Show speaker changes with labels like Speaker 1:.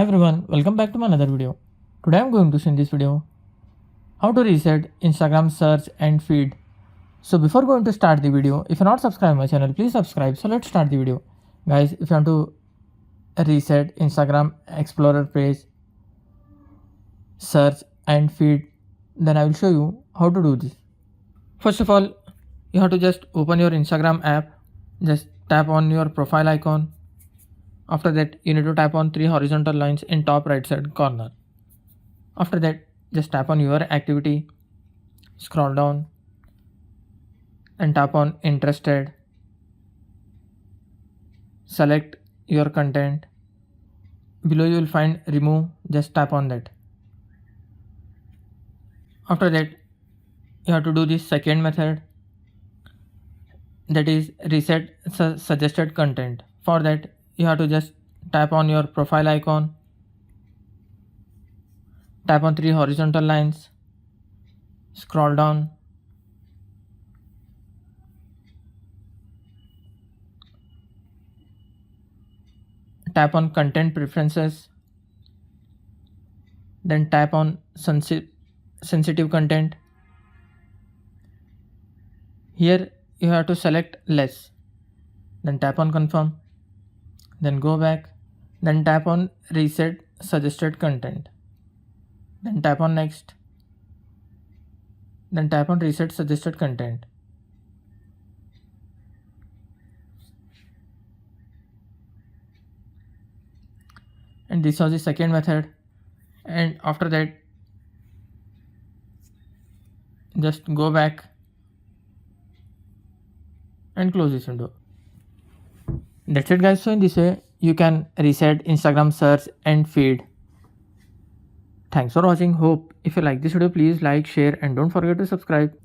Speaker 1: everyone, welcome back to my another video. Today I'm going to show in this video how to reset Instagram search and feed. So before going to start the video, if you're not subscribed my channel, please subscribe. So let's start the video. Guys, if you want to reset Instagram Explorer page, search and feed, then I will show you how to do this. First of all, you have to just open your Instagram app, just tap on your profile icon. After that, you need to tap on 3 horizontal lines in top right side corner. After that, just tap on your activity, scroll down and tap on interested. Select your content. Below you will find remove, just tap on that. After that, you have to do this second method, that is reset suggested content. For that, you have to just tap on your profile icon, tap on 3 horizontal lines, scroll down, tap on content preferences, then tap on sensitive content. Here you have to select less, then tap on confirm, then go back, then tap on reset suggested content, then tap on next, then tap on reset suggested content. And this was the second method. And after that, just go back and close this window. That's it guys. So in this way you can reset Instagram search and feed. Thanks for watching. Hope if you like this video, please like, share and don't forget to subscribe.